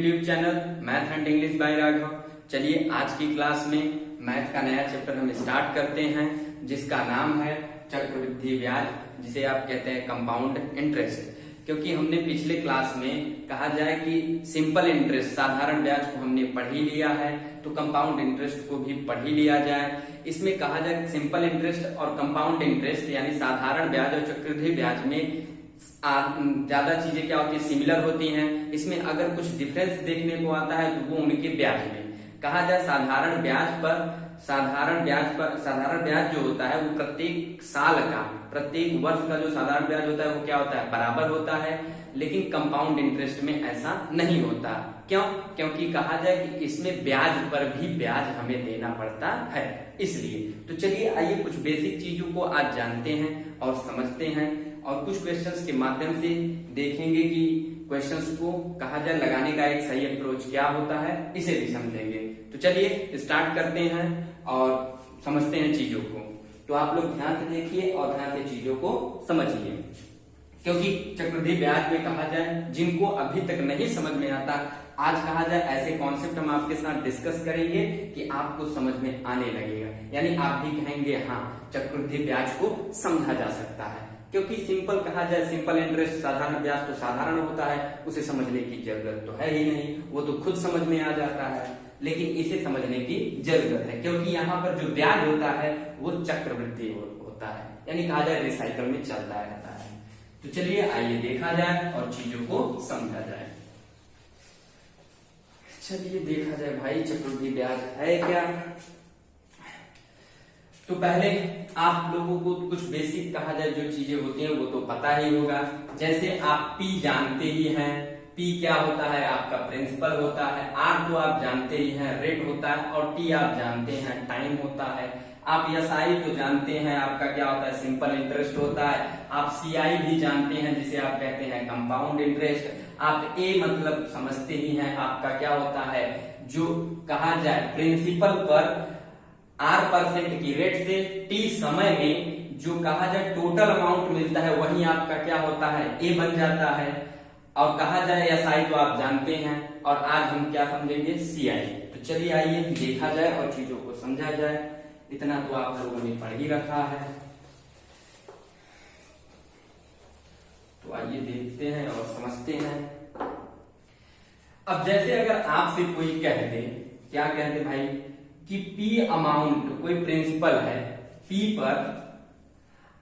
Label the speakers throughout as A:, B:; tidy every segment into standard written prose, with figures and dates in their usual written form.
A: YouTube channel math and English by Raghav. चलिए आज की क्लास में मैथ का नया चैप्टर हम स्टार्ट करते हैं जिसका नाम है चक्रवृद्धि ब्याज, जिसे आप कहते हैं कंपाउंड इंटरेस्ट। क्योंकि हमने पिछले क्लास में कहा जाए कि सिंपल इंटरेस्ट साधारण ब्याज को हमने पढ़ ही लिया है, तो कंपाउंड इंटरेस्ट को भी पढ़ ही लिया जाए। इसमें कहा जाए सिंपल इंटरेस्ट और कंपाउंड इंटरेस्ट यानी साधारण ब्याज और चक्रवृद्धि ब्याज में ज्यादा चीजें क्या होती है, सिमिलर होती हैं। इसमें अगर कुछ डिफरेंस देखने को आता है तो वो उनके ब्याज में। कहा जाए साधारण ब्याज जो होता है वो प्रत्येक साल का, प्रत्येक वर्ष का जो साधारण ब्याज होता है वो क्या होता है, बराबर होता है। लेकिन कंपाउंड इंटरेस्ट में ऐसा नहीं होता। क्यों? क्योंकि कहा जाए कि इसमें ब्याज पर भी ब्याज हमें देना पड़ता है, इसलिए। तो चलिए आइए कुछ बेसिक चीजों को आज जानते हैं और समझते हैं, और कुछ क्वेश्चंस के माध्यम से देखेंगे कि क्वेश्चंस को कहा जाए लगाने का एक सही अप्रोच क्या होता है, इसे भी समझेंगे। तो चलिए स्टार्ट करते हैं और समझते हैं चीजों को। तो आप लोग ध्यान से देखिए और ध्यान से चीजों को समझिए, क्योंकि चक्रवृद्धि ब्याज में कहा जाए जिनको अभी तक नहीं समझ में आता, आज कहा जाए ऐसे कॉन्सेप्ट हम आपके साथ डिस्कस करेंगे कि आपको समझ में आने लगेगा। यानी आप भी कहेंगे हाँ, चक्रवृद्धि ब्याज को समझा जा सकता है। क्योंकि सिंपल कहा जाए सिंपल इंटरेस्ट साधारण ब्याज तो साधारण होता है, उसे समझने की जरूरत तो है ही नहीं, वो तो खुद समझ में आ जाता है। लेकिन इसे समझने की जरूरत है क्योंकि यहाँ पर जो ब्याज होता है वो चक्रवृद्धि होता है, यानी कहा जाए रिसाइकल में चलता रहता है। तो चलिए आइए देखा जाए और चीजों को समझा जाए। चलिए देखा जाए भाई चक्रवृद्धि ब्याज है क्या। तो पहले आप लोगों को कुछ बेसिक कहा जाए जो चीजें होती हैं वो तो पता ही होगा। जैसे आप पी जानते ही हैं, पी क्या होता है, आपका प्रिंसिपल होता है। आर तो आप जानते ही हैं, रेट होता है। और टी आप जानते हैं, टाइम होता है। आप एसआई तो जानते हैं, आपका क्या होता है, सिंपल इंटरेस्ट होता है। आप सीआई भी जानते हैं, जिसे आप कहते हैं कंपाउंड इंटरेस्ट। आप ए मतलब समझते ही हैं, आपका क्या होता है, जो कहा जाए प्रिंसिपल पर R% की रेट से T समय में जो कहा जाए टोटल अमाउंट मिलता है वही आपका क्या होता है, A बन जाता है। और कहा जाए SI तो आप जानते हैं, और आज हम क्या समझेंगे, CI। तो चलिए आइए देखा जाए और चीजों को समझा जाए। इतना तो आप लोगों ने पढ़ ही रखा है, तो आइए देखते हैं और समझते हैं। अब जैसे अगर आपसे कोई कह दे, क्या कह दे भाई, कि P अमाउंट कोई प्रिंसिपल है, P पर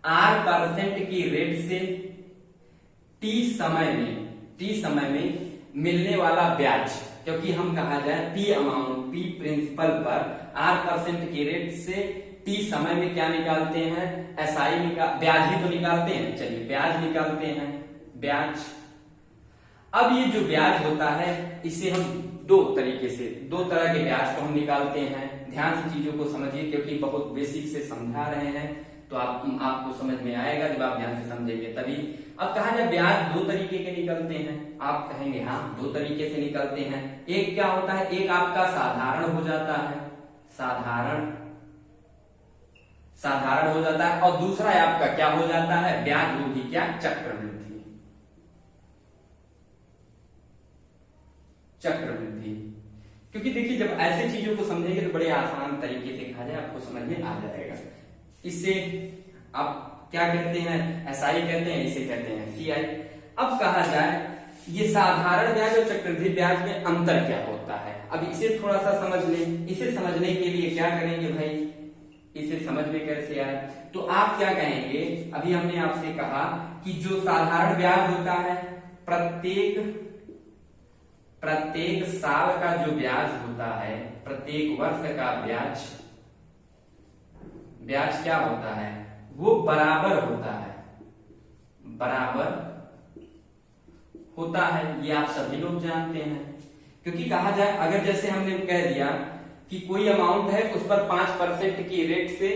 A: R% की रेट से T समय में मिलने वाला ब्याज। क्योंकि हम कहा जाए P अमाउंट, P प्रिंसिपल पर R% की रेट से T समय में क्या निकालते हैं, SI ब्याज ही तो निकालते हैं। चलिए ब्याज निकालते हैं, ब्याज। अब ये जो ब्याज होता है इसे हम दो तरह के ब्याज को हम निकालते हैं। ध्यान से चीजों को समझिए क्योंकि बहुत बेसिक से समझा रहे हैं, तो आपको समझ में आएगा जब आप ध्यान से समझेंगे तभी। अब कहा जाए ब्याज दो तरीके के निकलते हैं, आप कहेंगे हाँ दो तरीके से निकलते हैं। एक क्या होता है, एक आपका साधारण हो जाता है, साधारण हो जाता है। और दूसरा आपका क्या हो जाता है, ब्याज वो भी क्या, चक्रवृद्धि। क्योंकि देखिए जब ऐसे चीजों को समझेंगे तो बड़े आसान तरीके से कहा जाए आपको समझ में आ जाएगा। इससे आप क्या कहते हैं, एसआई कहते हैं, इसे कहते हैं सीआई। अब कहा जाए ये साधारण ब्याज और चक्रवृद्धि ब्याज में अंतर क्या होता है, अब इसे थोड़ा सा समझ लें। इसे समझने के लिए क्या करेंगे भाई, इसे समझ में कैसे आए, तो आप क्या कहेंगे, अभी हमने आपसे कहा कि जो साधारण ब्याज होता है प्रत्येक साल का जो ब्याज होता है, प्रत्येक वर्ष का ब्याज क्या होता है, वो बराबर होता है। ये आप सभी लोग जानते हैं। क्योंकि कहा जाए अगर जैसे हमने कह दिया कि कोई अमाउंट है उस पर 5% की रेट से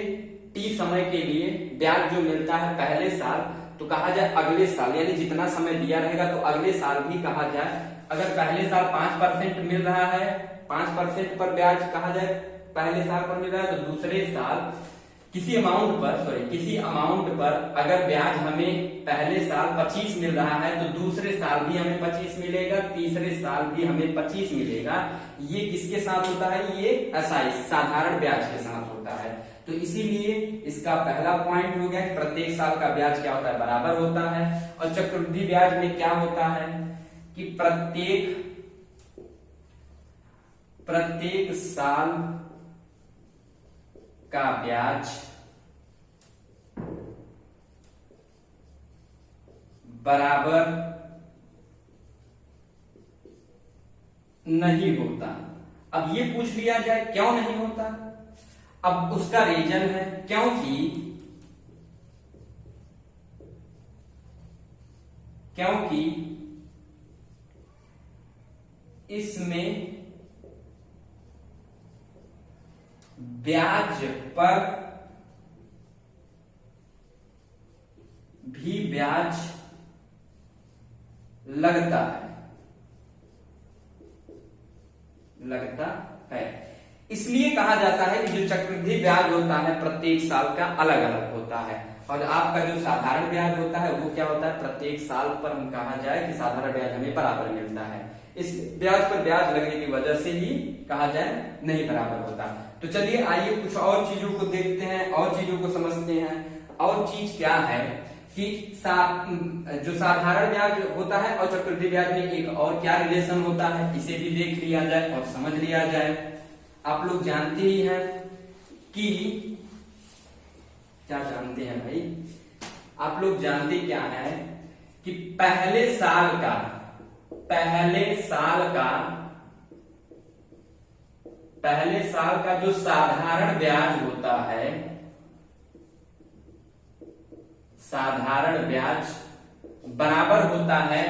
A: T समय के लिए ब्याज जो मिलता है पहले साल, तो कहा जाए अगले साल यानी जितना समय दिया रहेगा तो अगले साल भी कहा जाए, अगर पहले साल 5% मिल रहा है, 5% पर ब्याज कहा जाए पहले साल पर मिल रहा है, तो दूसरे साल किसी अमाउंट पर अगर ब्याज हमें पहले साल 25 मिल रहा है तो दूसरे साल भी हमें 25 मिलेगा, तीसरे साल भी हमें 25 मिलेगा। ये किसके साथ होता है? ये एसआई साधारण ब्याज के साथ होता है। तो इसीलिए इसका पहला पॉइंट हो गया, प्रत्येक साल का ब्याज क्या होता है? बराबर होता है। और चक्रवृद्धि ब्याज में क्या होता है कि प्रत्येक साल का ब्याज बराबर नहीं होता। अब ये पूछ लिया जाए क्यों नहीं होता? अब उसका रीजन है क्योंकि इसमें ब्याज पर भी ब्याज लगता है। इसलिए कहा जाता है कि जो चक्रवृद्धि ब्याज होता है प्रत्येक साल का अलग अलग होता है, और आपका जो साधारण ब्याज होता है वो क्या होता है? प्रत्येक साल पर हम कहा जाए कि साधारण ब्याज हमें बराबर मिलता है। इस ब्याज पर ब्याज लगने की वजह से ही कहा जाए नहीं बराबर होता। तो चलिए आइए कुछ और चीजों को देखते हैं और चीजों को समझते हैं। और चीज क्या है कि जो साधारण ब्याज होता है और चक्रवृद्धि ब्याज में एक और क्या रिलेशन होता है, इसे भी देख लिया जाए और समझ लिया जाए। आप लोग जानते ही हैं कि क्या जानते हैं भाई? आप लोग जानते क्या है कि पहले साल का जो साधारण ब्याज होता है, साधारण ब्याज बराबर होता है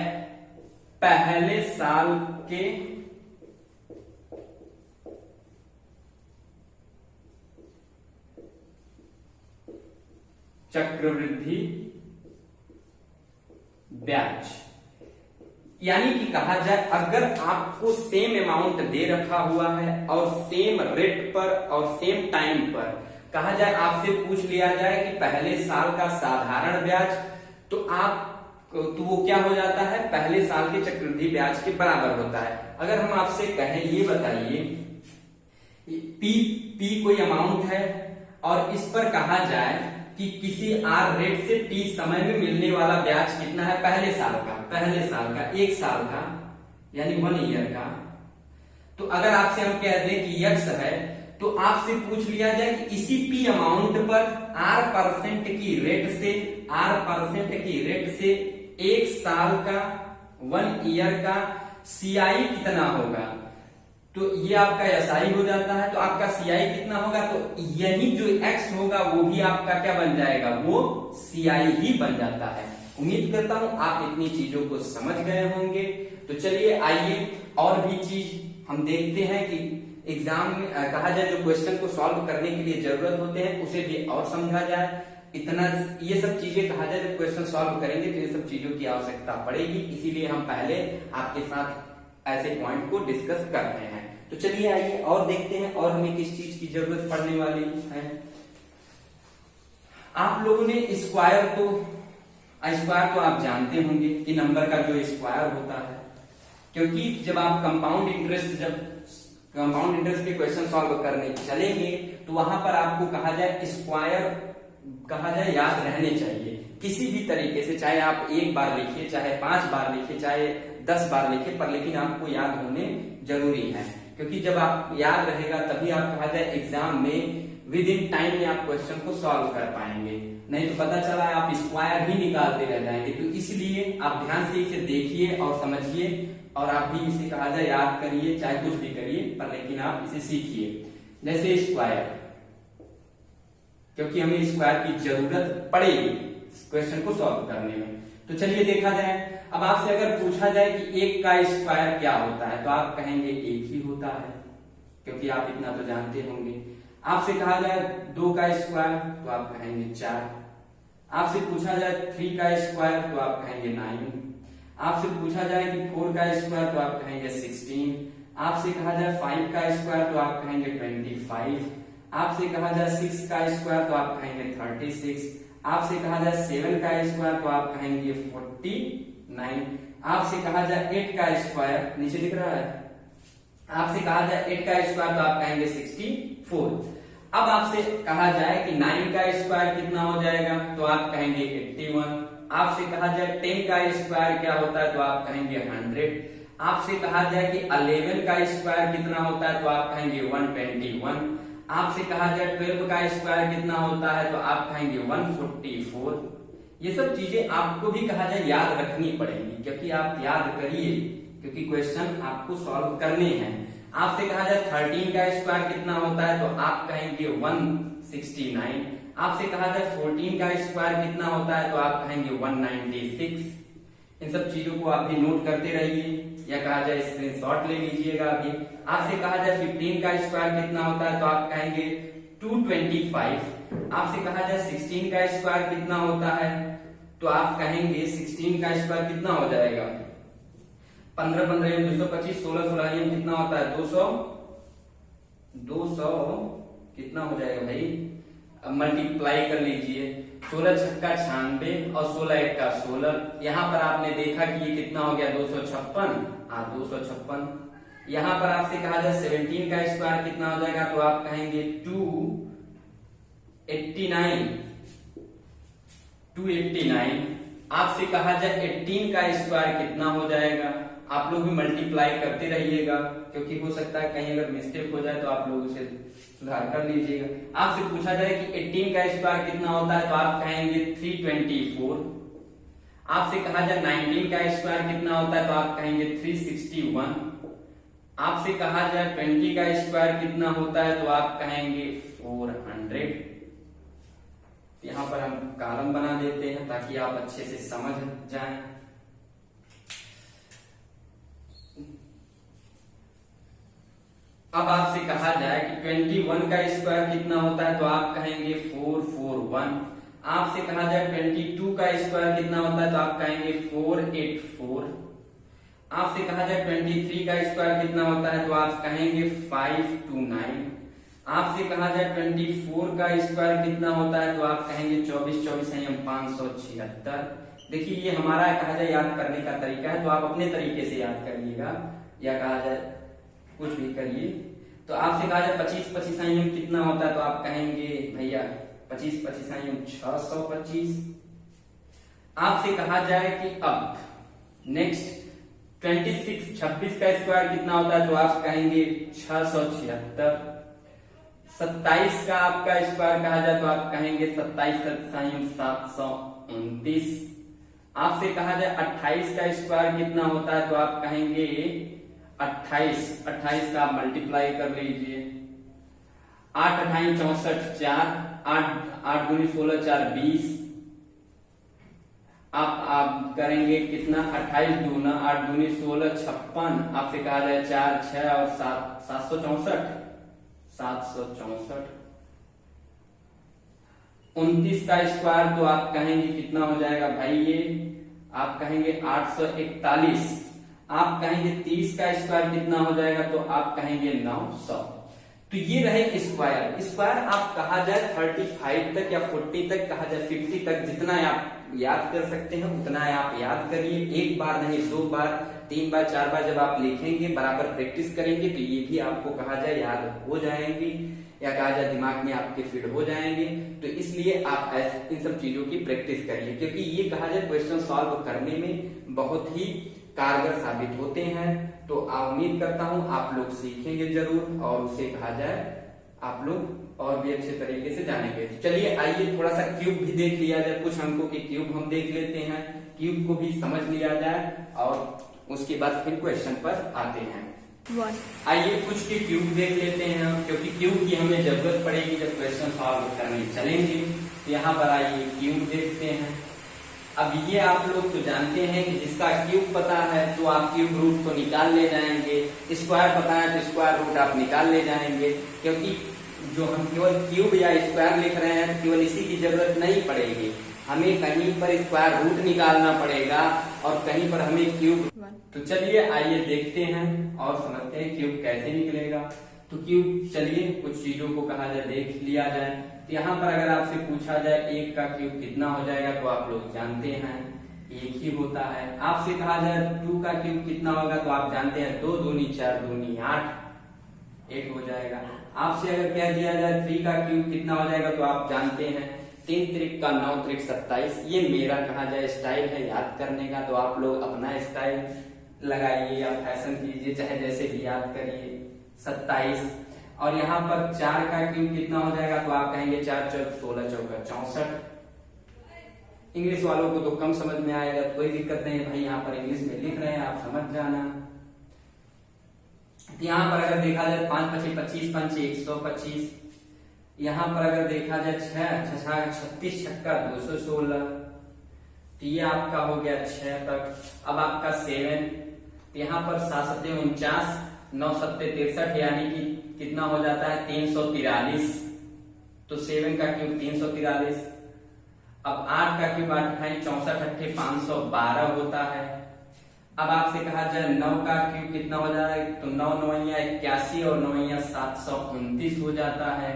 A: पहले साल के चक्रवृद्धि ब्याज। यानी कि कहा जाए अगर आपको सेम अमाउंट दे रखा हुआ है और सेम रेट पर और सेम टाइम पर, कहा जाए आपसे पूछ लिया जाए कि पहले साल का साधारण ब्याज, तो वो क्या हो जाता है? पहले साल के चक्रवृद्धि ब्याज के बराबर होता है। अगर हम आपसे कहें ये बताइए पी कोई अमाउंट है और इस पर कहा जाए कि किसी आर रेट से टी समय में मिलने वाला ब्याज कितना है? पहले साल का एक साल का यानी 1 ईयर का। तो अगर आपसे हम कह दें कि यक्स है तो आपसे पूछ लिया जाए कि इसी पी अमाउंट पर R% की रेट से एक साल का 1 ईयर का सीआई कितना होगा? तो ये आपका एसआई हो जाता है। तो आपका सीआई कितना होगा? तो यही जो एक्स होगा वो भी आपका क्या बन जाएगा? वो सीआई ही बन जाता है। उम्मीद करता हूं आप इतनी चीजों को समझ गए होंगे। तो चलिए आइए और भी चीज हम देखते हैं कि एग्जाम में कहा जाए जो क्वेश्चन को सॉल्व करने के लिए जरूरत होते हैं उसे भी और समझा जाए। इतना ये सब चीजें कहा जाए जब क्वेश्चन सॉल्व करेंगे तो ये सब चीजों की आवश्यकता पड़ेगी, इसीलिए हम पहले आपके साथ ऐसे पॉइंट को डिस्कस कर रहे हैं। तो चलिए आइए और देखते हैं और हमें किस चीज की जरूरत पड़ने वाली है। आप लोगों ने स्क्वायर तो आप जानते होंगे कि नंबर का जो स्क्वायर होता है, क्योंकि जब आप कंपाउंड इंटरेस्ट के क्वेश्चन सॉल्व करने चलेंगे तो वहां पर आपको कहा जाए स्क्वायर याद रहने चाहिए किसी भी तरीके से, चाहे आप 1 बार लिखिए, चाहे 5 बार लिखिए, चाहे 10 बार लिखिए, पर लेकिन आपको याद होने जरूरी है। क्योंकि जब आप याद रहेगा तभी आप कहा जाए एग्जाम में विद इन टाइम में आप क्वेश्चन को सॉल्व कर पाएंगे, नहीं तो पता चला आप स्क्वायर ही निकालते रह जाएंगे। तो इसलिए आप ध्यान से इसे देखिए और समझिए और आप भी इसे कहा जाए याद करिए, चाहे कुछ भी करिए, पर लेकिन आप इसे सीखिए। जैसे स्क्वायर, क्योंकि हमें स्क्वायर की जरूरत पड़ेगी क्वेश्चन को सॉल्व करने में। तो चलिए देखा जाए, अब आपसे अगर पूछा जाए कि 1 का स्क्वायर क्या होता है तो आप कहेंगे 1 ही होता है, क्योंकि आप इतना तो जानते होंगे। आपसे कहा जाए 2 का स्क्वायर तो आप कहेंगे 4। आपसे पूछा जाए 3 का स्क्वायर तो आप कहेंगे 9। आपसे पूछा जाए कि 4 का स्क्वायर तो आप कहेंगे 16। आपसे कहा जाए 5 का स्क्वायर तो आप कहेंगे 25। आपसे कहा जाए 6 का स्क्वायर तो आप कहेंगे 36, आपसे कहा जाए 7 का स्क्वायर तो आप कहेंगे 49, आपसे कहा जाए 8 का स्क्वायर, नीचे दिख रहा है, आपसे कहा जाए 8 का स्क्वायर तो आप कहेंगे 64। अब आपसे कहा जाए कि 9 का स्क्वायर कितना हो जाएगा तो आप कहेंगे 81, आपसे कहा जाए 10 का स्क्वायर क्या होता है तो आप कहेंगे 100, आपसे कहा जाए कि 11 का स्क्वायर कितना होता है तो आप कहेंगे 121, आपसे कहा जाए 12 का स्क्वायर कितना होता है तो आप कहेंगे 144। ये सब चीजें आपको भी कहा जाए याद रखनी पड़ेंगी, क्योंकि आप याद करिए, क्योंकि क्वेश्चन आपको सॉल्व करने हैं। आपसे कहा जाए 13 का स्क्वायर कितना होता है तो आप कहेंगे 169, आपसे कहा जाए 14 का स्क्वायर कितना होता है तो आप कहेंगे 196। इन सब चीजों को आप भी नोट करते रहिए, या कहा जाए स्क्रीनशॉट ले लीजिएगा अभी। आपसे कहा जाए 15 का स्क्वायर कितना होता है तो आप कहेंगे 225, आपसे कहा जाए 16 का स्क्वायर कितना होता है तो आप कहेंगे 16 का स्क्वायर कितना हो जाएगा, 15 15 225, 16 16 कितना होता है 200 कितना हो जाएगा भाई, अब मल्टीप्लाई कर लीजिए, 16 छक्का 96 और 16 एक्का 16, यहाँ पर आपने देखा कि ये कितना हो गया 256, 256। यहाँ पर आपसे कहा जाए 17 का स्क्वायर कितना हो जाएगा तो आप कहेंगे 289, आपसे कहा जाए 18 का स्क्वायर कितना हो जाएगा, आप लोग भी मल्टीप्लाई करते रहिएगा, क्योंकि हो सकता है कहीं अगर मिस्टेक हो जाए तो आप लोग उसे सुधार कर लीजिएगा। आपसे पूछा जाए कि 18 का स्क्वायर कितना होता है तो आप कहेंगे 324, आपसे कहा जाए 19 का स्क्वायर कितना होता है तो आप कहेंगे 361, आपसे कहा जाए 20 का स्क्वायर कितना होता है तो आप कहेंगे 400। यहाँ पर हम कॉलम बना देते हैं ताकि आप अच्छे से समझ जाएं। अब आपसे कहा जाए कि 21 का स्क्वायर कितना होता है तो आप कहेंगे 441, आपसे कहा जाए 22 का स्क्वायर कितना होता है तो आप कहेंगे 484, आपसे कहा जाए 23 का स्क्वायर कितना होता है तो आप कहेंगे 529, आपसे कहा जाए 24 का स्क्वायर कितना होता है तो आप कहेंगे 24 24 576। देखिए ये हमारा कहा जाए याद करने का तरीका है, तो आप अपने तरीके से याद करिएगा, या कहा जाए कुछ भी करिए। तो आपसे कहा जाए 25 25 कितना होता है तो आप कहेंगे भैया 25 25 625। आपसे कहा जाए कि अब नेक्स्ट 26 का स्क्वायर कितना होता है तो आप कहेंगे 676। 27 का आपका स्क्वायर कहा जाए तो आप कहेंगे 27 729। आपसे कहा जाए 28 का स्क्वायर कितना होता है तो आप कहेंगे 28 का आप मल्टीप्लाई कर लीजिए, 8 28 64 4, 8 दूनी 16 4 20। आप करेंगे कितना 28 दूना 8 दूनी 16 56। आपसे कहा जाए 4 6 और 7 764। 29 का स्क्वायर तो आप कहेंगे कितना हो जाएगा भाई, ये आप कहेंगे 841। आप कहेंगे 30 का स्क्वायर कितना हो जाएगा तो आप कहेंगे 900। तो ये रहे स्क्वायर आप कहा जाए 35 तक या 40 तक, कहा जाए 50 तक, जितना आप याद कर सकते हैं उतना आप याद करिए। एक बार नहीं, 2 बार 3 बार 4 बार जब आप लिखेंगे, बराबर प्रैक्टिस करेंगे तो ये भी आपको कहा जाए याद हो जाएंगे, या कहा जाए दिमाग में आपके फिट हो जाएंगे। तो इसलिए आप इन सब चीजों की प्रैक्टिस करिए, क्योंकि ये कहा जाए क्वेश्चन सॉल्व करने में बहुत ही कारगर साबित होते हैं। तो उम्मीद करता हूं आप लोग सीखेंगे जरूर, और उसे कहा जाए आप लोग और भी अच्छे तरीके से जानेंगे। चलिए आइए थोड़ा सा क्यूब भी देख लिया जाए, कुछ अंकों के क्यूब हम देख लेते हैं, क्यूब को भी समझ लिया जाए, और उसके बाद फिर क्वेश्चन पर आते हैं। आइए कुछ के क्यूब देख लेते हैं, क्योंकि क्यूब की हमें जरूरत पड़ेगी जब क्वेश्चन सॉल्व करने चलेंगे। तो यहाँ पर आइए क्यूब देखते हैं। अब ये आप लोग तो जानते हैं कि जिसका क्यूब पता है तो आप क्यूब रूट को निकाल ले जाएंगे, स्क्वायर पता है तो स्क्वायर रूट आप निकाल ले जाएंगे, क्योंकि जो हम केवल क्यूब या स्क्वायर लिख रहे हैं केवल इसी की जरूरत नहीं पड़ेगी, हमें कहीं पर स्क्वायर रूट निकालना पड़ेगा और कहीं पर हमें क्यूब। तो चलिए आइए देखते हैं और समझते हैं क्यूब कैसे निकलेगा। तो क्यों, चलिए कुछ चीजों को कहा जाए देख लिया जाए। तो यहाँ पर अगर आपसे पूछा जाए 1 का क्यूब कितना हो जाएगा, तो आप लोग जानते हैं 1 ही होता है। आपसे कहा जाए 2 का क्यूब कितना होगा, तो आप जानते हैं 2 दूनी 4 दूनी 8, 8 हो जाएगा। आपसे अगर कह दिया जाए 3 का क्यूब कितना हो जाएगा, तो आप जानते हैं 3 त्रिक का 9 त्रिक 27। ये मेरा कहा जाए स्टाइल है याद करने का, तो आप लोग अपना स्टाइल लगाइए या फैशन कीजिए, चाहे जैसे भी याद करिए। 27 और यहाँ पर 4 का क्यूब कितना हो जाएगा, तो आप कहेंगे 4 चौक 16 चौका 64। इंग्लिश वालों को तो कम समझ में आएगा, तो कोई दिक्कत नहीं है भाई, यहाँ पर इंग्लिश में लिख रहे हैं आप समझ जाना। यहाँ पर अगर देखा जाए 5 पचे 25 पंच 125। यहाँ पर अगर देखा जाए 6 36 छक्का 216, तो ये आपका हो गया 6 तक। अब आपका 7, यहाँ पर 7 सत्ते 49, 9 सत्ते 63, यानी कि कितना हो जाता है 343। तो 7 का क्यूब 343। अब 8 का क्यूब 8 × 64 अट्ठे 512 होता है। अब आपसे कहा जाए 9 का क्यूब कितना हो जाता है, तो 9 9 81 और 9 729 हो जाता है।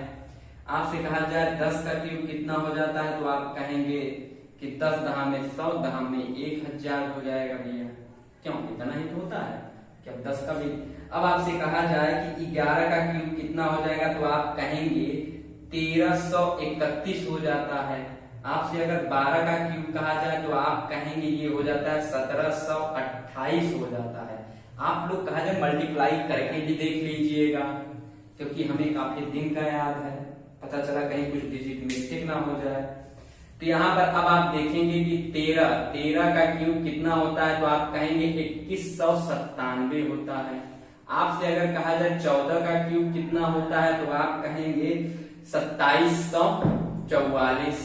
A: आपसे कहा जाए 10 का क्यूब कितना हो जाता है, तो आप कहेंगे कि 10 दहा में 100 दहा में 1000 हो जाएगा भैया। क्यों, इतना ही तो होता है कि अब 10 का भी। अब आपसे कहा जाए कि 11 का क्यूब कितना हो जाएगा, तो आप कहेंगे 1331 हो जाता है। आपसे अगर 12 का क्यूब कहा जाए, तो आप कहेंगे ये हो जाता है 1728 हो जाता है। आप लोग कहा जाए मल्टीप्लाई करके भी देख लीजिएगा, क्योंकि हमें काफी दिन का याद है, पता चला कहीं कुछ डिजिट मिस्टेक ना हो जाए। तो यहाँ पर अब आप देखेंगे कि 13 का क्यूब कितना होता है, तो आप कहेंगे 2197 होता है। आपसे अगर कहा जाए 14 का क्यूब कितना होता है, तो आप कहेंगे 2744।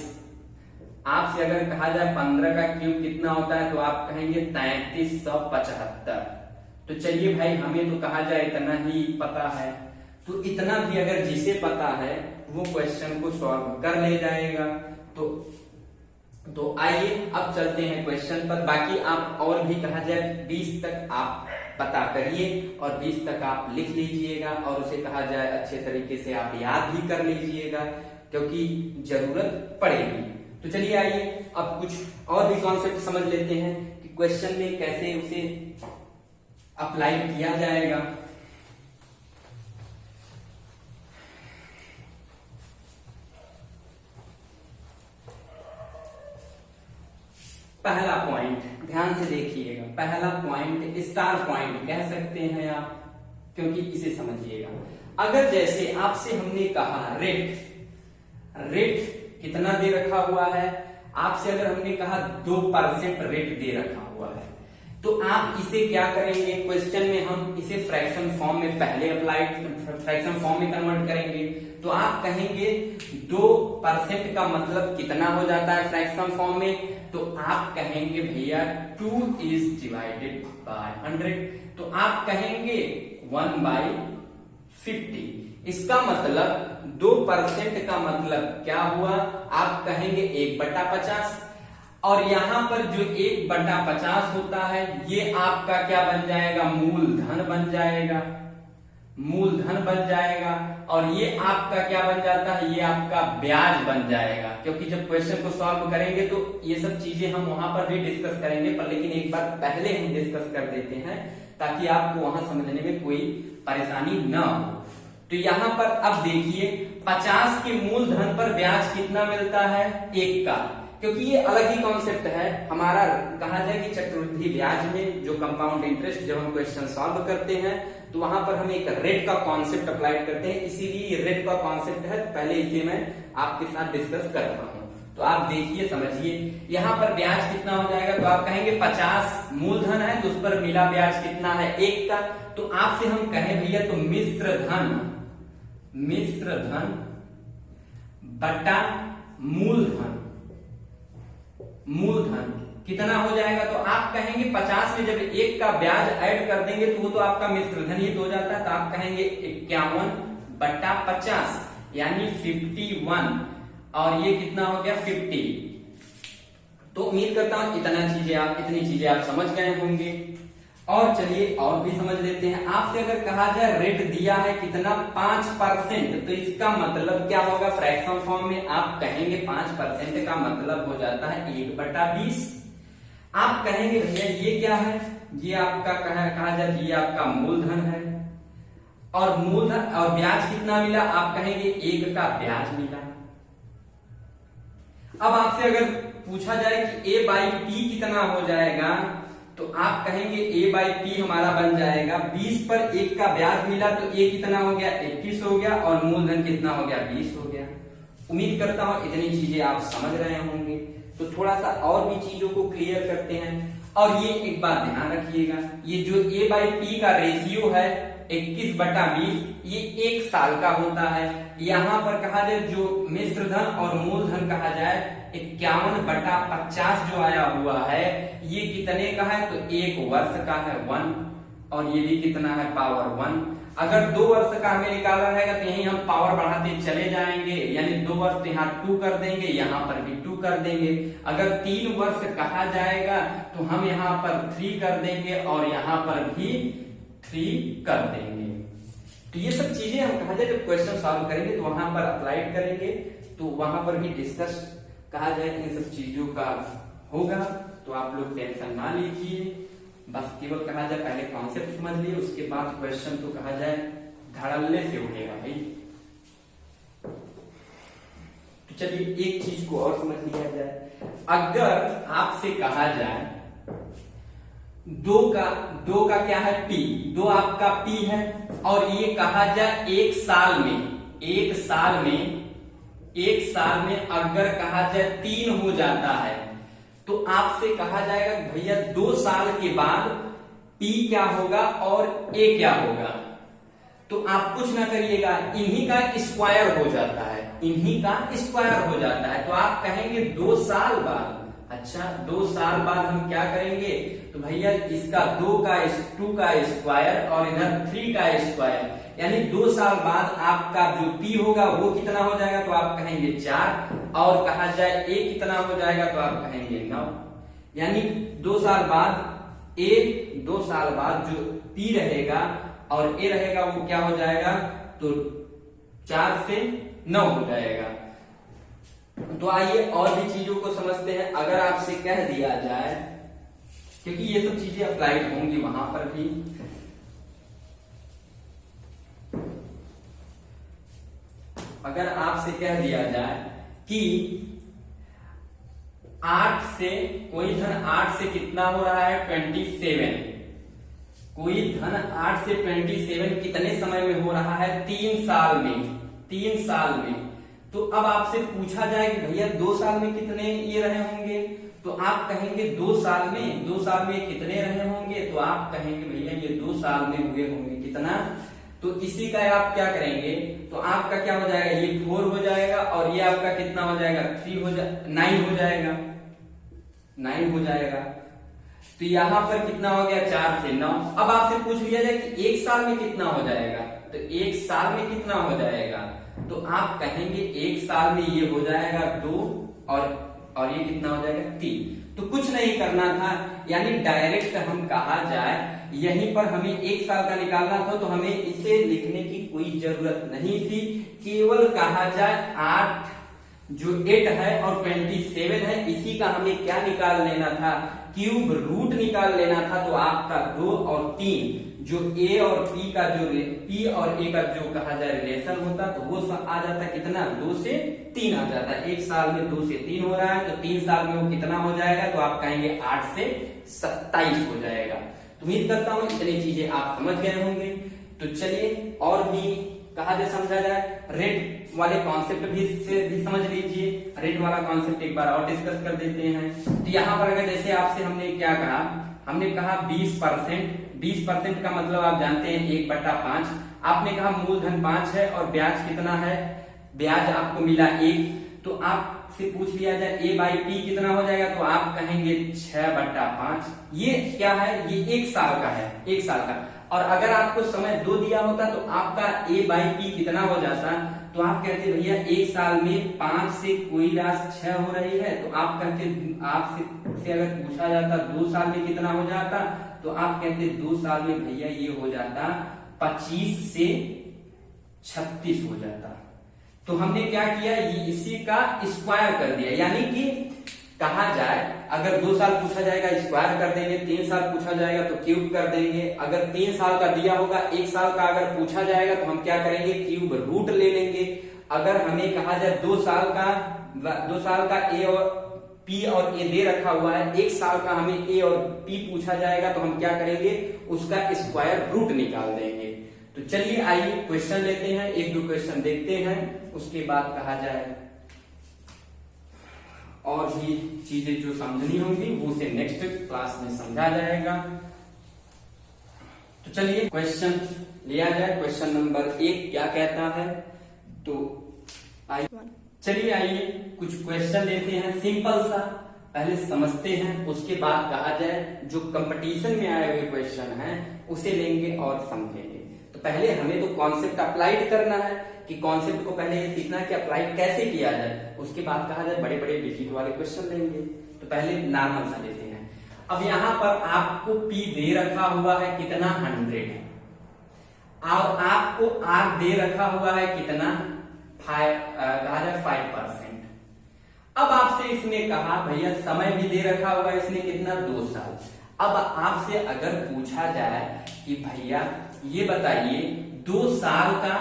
A: आपसे अगर कहा जाए 15 का क्यूब कितना होता है, तो आप कहेंगे 3375। तो चलिए भाई, हमें तो कहा जाए इतना ही पता है, तो इतना भी अगर जिसे पता है वो क्वेश्चन को सॉल्व कर ले जाएगा। तो आइए अब चलते हैं क्वेश्चन पर। बाकी आप और भी कहा जाए 20 तक आप पता करिए और 20 तक आप लिख लीजिएगा, और उसे कहा जाए अच्छे तरीके से आप याद भी कर लीजिएगा, क्योंकि जरूरत पड़ेगी। तो चलिए आइए अब कुछ और भी कॉन्सेप्ट समझ लेते हैं कि क्वेश्चन में कैसे उसे अप्लाई किया जाएगा। पहला पॉइंट ध्यान से देखिएगा, पहला पॉइंट स्टार पॉइंट कह सकते हैं आप, क्योंकि इसे समझिएगा। अगर जैसे आपसे हमने कहा रेट कितना दे रखा हुआ है, आपसे अगर हमने कहा 2% रेट दे रखा हुआ है, तो आप इसे क्या करेंगे, क्वेश्चन में हम इसे फ्रैक्शन फॉर्म में पहले फ्रैक्शन फॉर्म में कन्वर्ट करेंगे। तो आप कहेंगे 2% का मतलब कितना हो जाता है फ्रैक्शन फॉर्म में, तो आप कहेंगे भैया 2 is divided by 100। तो आप कहेंगे 1/50। इसका मतलब 2% का मतलब क्या हुआ, आप कहेंगे 1/50। और यहां पर जो 1/50 होता है, ये आपका क्या बन जाएगा, मूलधन बन जाएगा, मूलधन बन जाएगा। और ये आपका क्या बन जाता है, ये आपका ब्याज बन जाएगा, क्योंकि जब क्वेश्चन को सॉल्व करेंगे तो ये सब चीजें हम वहां पर भी डिस्कस करेंगे, पर लेकिन एक बार पहले हम डिस्कस कर देते हैं ताकि आपको वहां समझने में कोई परेशानी न हो। तो यहाँ पर अब देखिए 50 के मूलधन पर ब्याज कितना मिलता है, 1 का, क्योंकि ये अलग ही कॉन्सेप्ट है हमारा। कहा जाए कि चक्रवृद्धि ब्याज में जो कंपाउंड इंटरेस्ट जब हम क्वेश्चन सॉल्व करते हैं, तो वहां पर हम एक रेट का कॉन्सेप्ट अप्लाई करते हैं, इसीलिए रेट का कॉन्सेप्ट है, पहले इसे मैं आपके साथ डिस्कस कर रहा हूं। तो आप देखिए समझिए, यहाँ पर ब्याज कितना हो जाएगा, तो आप कहेंगे 50 मूलधन है, तो उस पर मिला ब्याज कितना है, 1 का। तो आपसे हम कहें भैया तो मिश्र धन बटा मूलधन कितना हो जाएगा, तो आप कहेंगे 50 में जब 1 का ब्याज ऐड कर देंगे तो वो तो आपका मिश्रधन ही तो हो जाता है। तो आप कहेंगे 51/50 यानी 51, और ये कितना हो गया 50। तो उम्मीद करता हूं इतनी चीजें आप समझ गए होंगे। और चलिए और भी समझ लेते हैं। आपसे अगर कहा जाए रेट दिया है कितना 5%, तो इसका मतलब क्या होगा? फ्रैक्शन फॉर्म में आप कहेंगे 5% का मतलब हो जाता है 1/20। आप कहेंगे भैया ये क्या है? ये आपका कहा जाए ये आपका मूलधन है, और मूलधन और ब्याज कितना मिला? आप कहेंगे 1 का ब्याज मिला। अब आपसे अगर पूछा जाए कि A/P कितना हो जाएगा, तो आप कहेंगे A/P हमारा बन जाएगा 20 पर 1 का ब्याज मिला, तो A कितना हो गया? 21 हो गया, और मूलधन कितना हो गया? 20 हो गया। उम्मीद करता हूं इतनी चीजें आप समझ रहे होंगे। तो थोड़ा सा और भी चीजों को क्लियर करते हैं। और ये एक बात ध्यान रखिएगा, ये जो A/P का रेशियो है 21/20, ये 1 साल का होता है। यहाँ पर कहा जाए जो मिश्र धन और मूलधन कहा जाए 51/50 जो आया हुआ है, ये कितने का है? तो 1 वर्ष का है 1, और ये भी कितना है? पावर 1। अगर 2 वर्ष का हमें निकालना रहेगा तो यही हम पावर बढ़ाते चले जाएंगे, यानी 2 वर्ष तो यहाँ 2 कर देंगे, यहाँ पर भी 2 कर देंगे। अगर 3 वर्ष कहा जाएगा तो हम यहाँ पर 3 कर देंगे, और यहाँ पर भी 3 कर देंगे। तो ये सब चीजें हम कहा जाए जब क्वेश्चन सॉल्व करेंगे तो वहां पर अप्लाइड करेंगे, तो वहां पर भी डिस्कस कहा जाए इन सब चीजों का होगा। तो आप लोग टेंशन ना लीजिए, बस केवल कहा जाए पहले कॉन्सेप्ट समझ लिए, उसके बाद क्वेश्चन तो कहा जाए धड़ल्ले से उठेगा भाई। तो चलिए एक चीज को और समझ लिया जाए। अगर आपसे कहा जाए दो का क्या है? P, 2 आपका P है, और ये कहा जाए एक साल में अगर कहा जाए 3 हो जाता है, तो आपसे कहा जाएगा भैया 2 साल के बाद P क्या होगा और A क्या होगा? तो आप कुछ ना करिएगा, इन्हीं का स्क्वायर हो जाता है, तो आप कहेंगे 2 साल बाद। अच्छा, 2 साल बाद हम क्या करेंगे? तो भैया इसका 2 का स्क्वायर और इधर 3 का स्क्वायर, यानी 2 साल बाद आपका जो P होगा वो कितना हो जाएगा? तो आप कहेंगे 4, और कहा जाए A कितना हो जाएगा? तो आप कहेंगे 9। यानी 2 साल बाद जो P रहेगा और A रहेगा वो क्या हो जाएगा? तो 4 से 9 हो जाएगा। तो आइए और भी चीजों को समझते हैं। अगर आपसे कह दिया जाए, क्योंकि ये सब चीजें अप्लाइड होंगी वहां पर भी, अगर आपसे कह दिया जाए कि 8 से कोई धन 8 से कितना हो रहा है? 27। कोई धन 8 से 27 कितने समय में हो रहा है? 3 साल में। तो अब आपसे पूछा जाए कि भैया 2 साल में कितने ये रहे होंगे? तो आप कहेंगे 2 साल में कितने रहे होंगे? तो आप कहेंगे भैया ये 2 साल में हुए होंगे कितना? तो इसी का आप क्या करेंगे? तो आपका क्या हो जाएगा? ये 4 हो जाएगा, और ये आपका कितना हो जाएगा? 9 हो जाएगा। तो यहाँ पर कितना हो गया? 4 से 9। अब आपसे पूछ लिया जाए कि 1 साल में कितना हो जाएगा? तो 1 साल में कितना हो जाएगा? तो आप कहेंगे 1 साल में ये हो जाएगा 2, और ये कितना हो जाएगा? 3। तो कुछ नहीं करना था, यानी डायरेक्ट हम कहा जाए यहीं पर हमें 1 साल का निकालना था, तो हमें इसे लिखने की कोई जरूरत नहीं थी। केवल कहा जाए 8 है और 27 है, इसी का हमें क्या निकाल लेना था? क्यूब रूट निकाल लेना था। तो आपका 2 और 3 जो A और P का जो P और A का जो कहा जाए रिलेशन होता, तो वो आ जाता कितना? 2 से 3 आ जाता है। 1 साल में 2 से 3 हो रहा है, तो 3 साल में वो कितना हो जाएगा? तो आप कहेंगे 8 से 27 हो जाएगा। तो उम्मीद करता हूं इतनी चीजें आप समझ गए होंगे। तो चलिए और भी कहा जाए समझा जाए, रेट वाले कॉन्सेप्ट भी समझ लीजिए। रेट वाला कॉन्सेप्ट एक बार और डिस्कस कर देते हैं। तो यहाँ पर अगर जैसे आपसे हमने क्या कहा? हमने कहा 20% का मतलब आप जानते हैं 1/5। आपने कहा मूलधन 5 है और ब्याज कितना है? ब्याज आपको मिला 1। तो आपसे पूछ लिया जाए A/P कितना हो जाएगा? तो आप कहेंगे 6/5। ये क्या है? ये 1 साल का है, 1 साल का। और अगर आपको समय 2 दिया होता तो आपका A/P कितना हो जाता? तो आप कहते भैया 1 साल में 5 से कोई राशि 6 हो रही है, तो आप कहते आपसे अगर पूछा जाता 2 साल में कितना हो जाता, तो आप कहते 2 साल में भैया ये हो जाता 25 से 36 हो जाता। तो हमने क्या किया, ये इसी का स्क्वायर कर दिया, यानी कि कहा जाए अगर 2 साल पूछा जाएगा स्क्वायर कर देंगे, 3 साल पूछा जाएगा तो क्यूब कर देंगे। अगर 3 साल का दिया होगा, 1 साल का अगर पूछा जाएगा तो हम क्या करेंगे, क्यूब रूट ले लेंगे। अगर हमें कहा जाए 2 साल का ए और पी और ए दे रखा हुआ है, 1 साल का हमें ए और पी पूछा जाएगा तो हम क्या करेंगे, उसका स्क्वायर रूट निकाल देंगे। तो चलिए आइए क्वेश्चन लेते हैं, 1-2 क्वेश्चन देखते हैं, उसके बाद कहा जाए और भी चीजें जो समझनी होंगी वो उसे नेक्स्ट क्लास में समझा जाएगा। तो चलिए क्वेश्चन लिया जाए। क्वेश्चन नंबर 1 क्या कहता है, तो चलिए आइए कुछ क्वेश्चन लेते हैं सिंपल सा, पहले समझते हैं, उसके बाद कहा जाए जो कंपटीशन में आए हुए क्वेश्चन हैं उसे लेंगे और समझेंगे। तो पहले हमें तो कॉन्सेप्ट अप्लाइड करना है कि कॉन्सेप्ट को पहले ये सीखना है कि अप्लाई कैसे किया जाए, उसके बाद कहा जाए बड़े बड़े डिजिट वाले क्वेश्चन लेंगे। तो पहले नॉर्मल सा लेते हैं। अब यहाँ पर आपको पी दे रखा हुआ है कितना, 100 है, और आपको आर दे रखा हुआ है कितना, कहा जाए 5%। अब आपसे इसने कहा भैया समय भी दे रखा हुआ है इसने कितना, 2 साल। अब आपसे अगर पूछा जाए कि भैया ये बताइए 2 साल का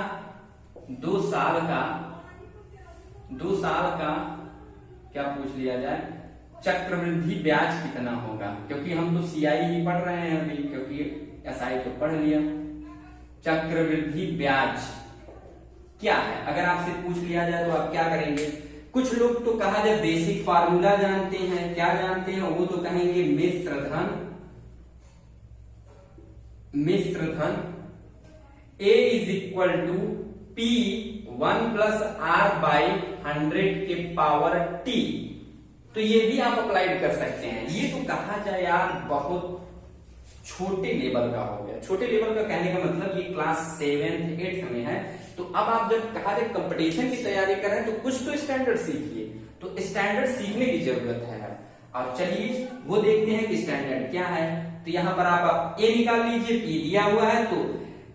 A: क्या पूछ लिया जाए, चक्रवृद्धि ब्याज कितना होगा, क्योंकि हम तो सीआई ही पढ़ रहे हैं अभी, क्योंकि एसआई तो पढ़ लिया। चक्रवृद्धि ब्याज क्या है अगर आपसे पूछ लिया जाए तो आप क्या करेंगे। कुछ लोग तो कहा जाए बेसिक फार्मूला जानते हैं, क्या जानते हैं, वो तो कहेंगे मिश्र धन A is equal to P 1 plus R by 100 के पावर T। तो ये भी आप अप्लाइड कर सकते हैं। ये तो कहा जाए यार बहुत छोटे लेवल का हो गया। छोटे लेवल का कहने का मतलब ये क्लास 7th 8th में है। तो अब आप जब कहा जाए कंपटीशन की तैयारी कर रहे हैं तो कुछ तो स्टैंडर्ड सीखिए। तो स्टैंडर्ड सीखने की जरूरत है। और चलिए वो देखते हैं कि स्टैंडर्ड क्या है। तो यहाँ पर आप ए निकाल लीजिए, पी दिया हुआ है, तो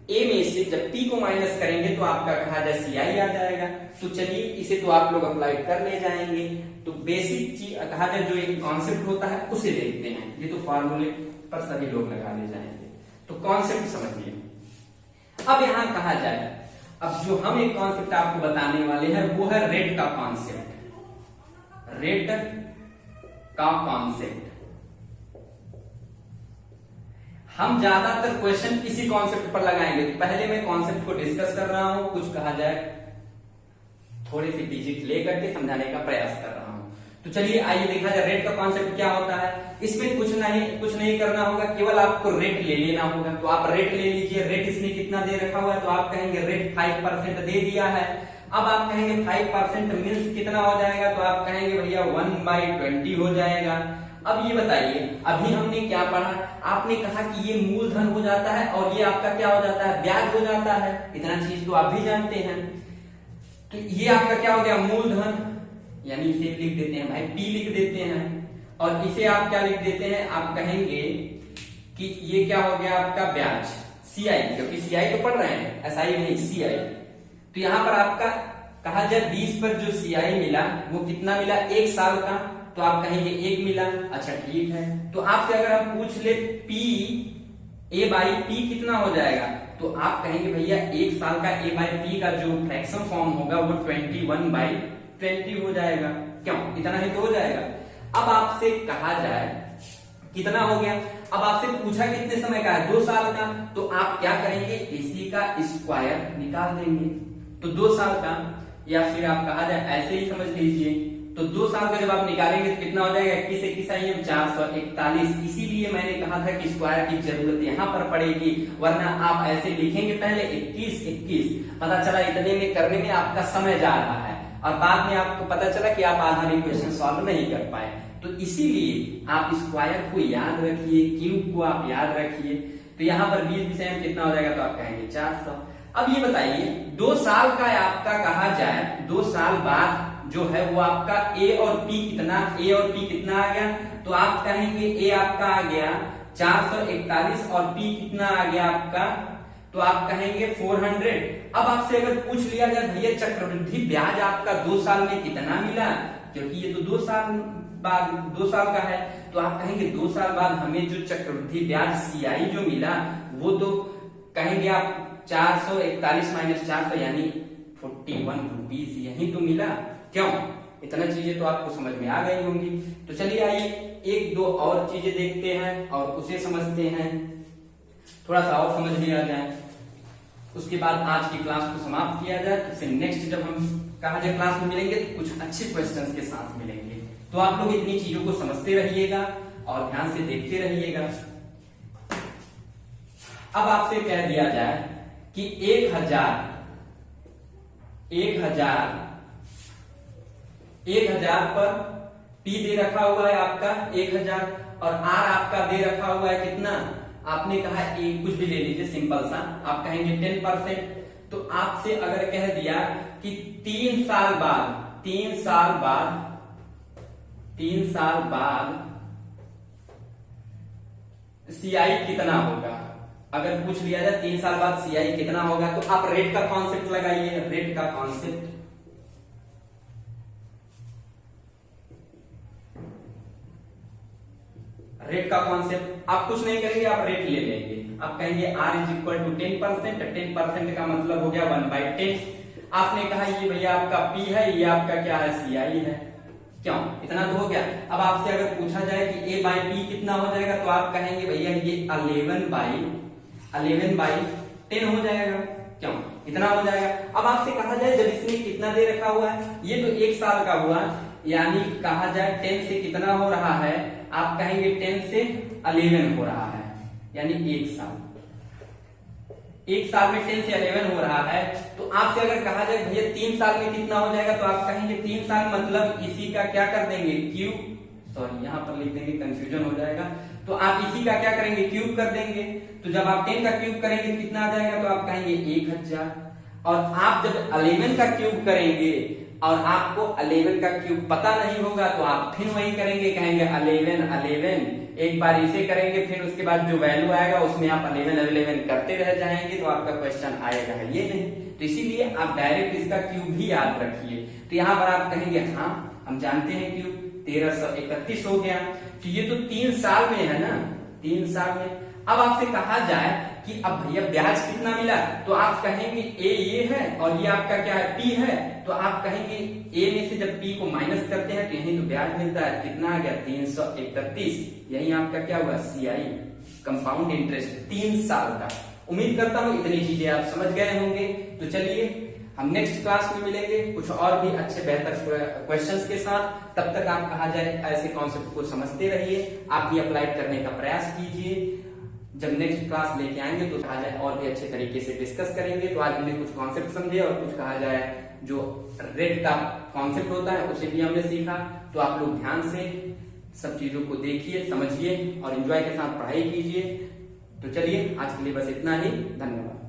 A: ए में से जब पी को माइनस करेंगे तो आपका कहा जाए सीआई आ जाएगा। तो चलिए इसे तो आप लोग अप्लाई कर ले जाएंगे। तो बेसिक चीज कहा जाए जो एक कॉन्सेप्ट होता है उसे देखते हैं। ये तो फॉर्मूले पर सभी लोग लगा ले जाएंगे। तो कॉन्सेप्ट समझिए। अब यहाँ कहा जाए, अब जो हम एक कॉन्सेप्ट आपको बताने वाले हैं वो है रेट का कॉन्सेप्ट। रेट का कॉन्सेप्ट हम ज्यादातर क्वेश्चन इसी कॉन्सेप्ट पर लगाएंगे। तो पहले मैं कॉन्सेप्ट को डिस्कस कर रहा हूं, कुछ कहा जाए थोड़े से डिजिट लेकर के समझाने का प्रयास कर रहा हूं। तो चलिए आइए देखा जाए रेट का कॉन्सेप्ट क्या होता है। इसमें कुछ नहीं करना होगा, केवल आपको रेट ले लेना होगा। तो आप रेट ले लीजिए। रेट इसमें कितना दे रखा हुआ है तो आप कहेंगे रेट 5% दे दिया है। अब आप कहेंगे 5% मीन्स कितना हो जाएगा, तो आप कहेंगे भैया 1/20 हो जाएगा। अब ये बताइए, अभी हमने क्या पढ़ा, आपने कहा कि ये मूलधन हो जाता है और ये आपका क्या हो जाता है, ब्याज हो जाता है। इतना चीज तो आप भी जानते हैं। तो ये आपका क्या हो गया, मूलधन, यानी इसे लिख देते हैं भाई पी लिख देते हैं। और इसे आप क्या लिख देते हैं, आप कहेंगे कि ये क्या हो गया आपका ब्याज, सीआई, क्योंकि सीआई तो पढ़ रहे हैं, एसआई नहीं सीआई। तो यहां पर आपका कहा जाए 20 पर जो सीआई मिला वो कितना मिला, 1 साल का, तो आप कहेंगे 1 मिला। अच्छा ठीक है। तो आपसे अगर हम पूछ ले पी ए बाई पी कितना हो जाएगा, तो आप कहेंगे भैया 1 साल का ए बाई पी का जो फ्रैक्शन फॉर्म होगा वो 21/20 हो जाएगा। क्यों, इतना ही तो हो जाएगा। अब आपसे कहा जाए कितना हो गया, अब आपसे पूछा कितने समय का है, 2 साल का, तो आप क्या करेंगे, इसी का स्क्वायर निकाल देंगे। तो 2 साल का, या फिर आप कहा जाए ऐसे ही समझ लीजिए। तो 2 साल का जब आप निकालेंगे तो कितना हो जाएगा, 21 441। इसीलिए मैंने कहा था कि स्क्वायर की जरूरत यहाँ पर पड़ेगी, वरना आप ऐसे लिखेंगे पहले 21, पता चला इतने में करने में आपका समय जा रहा है और बाद में आपको पता चला कि आप आधा भी क्वेश्चन सॉल्व नहीं कर पाए। तो इसीलिए आप स्क्वायर को याद रखिए, क्यूब को आप याद रखिए। तो यहाँ पर 20 विषय में कितना हो जाएगा, तो आप कहेंगे 400। अब ये बताइए 2 साल का आपका कहा जाए 2 साल बाद जो है वो आपका ए और पी कितना आ गया, तो आप कहेंगे ए आपका आ गया 441 और P कितना आ गया आपका, तो आप कहेंगे 400। अब आपसे अगर पूछ लिया जाए भैया चक्रवृद्धि ब्याज आपका 2 साल में कितना मिला, क्योंकि ये तो 2 साल बाद 2 साल का है, तो आप कहेंगे 2 साल बाद हमें जो चक्रवृद्धि ब्याज CI जो मिला वो तो कहेंगे आप 441 माइनस 400 यानी 41 रुपीज यही तो मिला। क्यों, इतना चीजें तो आपको समझ में आ गई होंगी। तो चलिए आइए एक दो और चीजें देखते हैं और उसे समझते हैं, थोड़ा सा और समझ लिया जाए, उसके बाद आज की क्लास को समाप्त किया जाए। इससे नेक्स्ट जब हम कहा जाए क्लास में मिलेंगे तो कुछ अच्छे क्वेश्चंस के साथ मिलेंगे। तो आप लोग इतनी चीजों को समझते रहिएगा और ध्यान से देखते रहिएगा। अब आपसे कह दिया जाए कि 1000 पर P दे रखा हुआ है आपका 1000 और R आपका दे रखा हुआ है कितना, आपने कहा एक कुछ भी ले लीजिए सिंपल सा, आप कहेंगे 10%। तो आपसे अगर कह दिया कि 3 साल बाद CI कितना होगा, अगर पूछ लिया जाए 3 साल बाद CI कितना होगा, तो आप रेट का कॉन्सेप्ट लगाइए। रेट का कॉन्सेप्ट आप कुछ नहीं करेंगे, आप रेट ले लेंगे। आप कहेंगे R इज इक्वल टू 10%, 10% का मतलब हो गया 1/10। आपने कहा ये भैया आपका P है, ये आपका क्या है CI है। क्यों, इतना तो हो गया। अब आपसे अगर पूछा जाए कि A बाई P कितना हो जाएगा, तो आप कहेंगे भैया ये 11/10 हो जाएगा। क्यों, इतना हो जाएगा। अब आपसे कहा जाए जब इसमें कितना दे रखा हुआ है, ये तो 1 साल का हुआ, यानी कहा जाए 10 से कितना हो रहा है, आप कहेंगे 10 से 11 हो रहा है, यानी 1 साल। 1 साल में 10 से 11 हो रहा है। तो आपसे अगर कहा जाए भैया 3 साल में कितना हो जाएगा, तो आप कहेंगे 3 साल मतलब इसी का क्या कर देंगे यहाँ पर लिख देंगे, कंफ्यूजन हो जाएगा। तो आप इसी का क्या करेंगे, क्यूब कर देंगे। तो जब आप 10 का क्यूब करेंगे कितना आ जाएगा, तो आप कहेंगे 1000। और आप जब 11 का क्यूब करेंगे और आपको 11 का क्यूब पता नहीं होगा, तो आप फिर वही करेंगे, कहेंगे 11 एक बार इसे करेंगे, फिर उसके बाद जो वैल्यू आएगा उसमें आप 11 करते रह जाएंगे, तो आपका क्वेश्चन आएगा ये नहीं। तो इसीलिए आप डायरेक्ट इसका क्यूब ही याद रखिए। तो यहाँ पर आप कहेंगे हाँ हम जानते हैं क्यूब 1331 हो गया। तो ये तो 3 साल में है ना, 3 साल में। अब आपसे कहा जाए कि अब भैया ब्याज कितना मिला, तो आप कहेंगे A ये है और ये आपका क्या है P है। तो आप कहेंगे A में से जब P को माइनस करते हैं तो यही तो ब्याज मिलता है, कितना आ गया 331। यही आपका क्या हुआ CI, कंपाउंड इंटरेस्ट 3 साल का। उम्मीद करता हूं इतनी चीजें आप समझ गए होंगे। तो चलिए हम नेक्स्ट क्लास में मिलेंगे कुछ और भी अच्छे बेहतर क्वेश्चंस के साथ। तब तक आप कहा जाए ऐसे कॉन्सेप्ट को समझते रहिए, आप भी अप्लाई करने का प्रयास कीजिए। जब नेक्स्ट क्लास लेके आएंगे तो कहा जाए और भी अच्छे तरीके से डिस्कस करेंगे। तो आज हमने कुछ कॉन्सेप्ट समझे और कुछ कहा जाए जो रेट का कॉन्सेप्ट होता है उसे भी हमने सीखा। तो आप लोग ध्यान से सब चीजों को देखिए, समझिए और एंजॉय के साथ पढ़ाई कीजिए। तो चलिए आज के लिए बस इतना ही, धन्यवाद।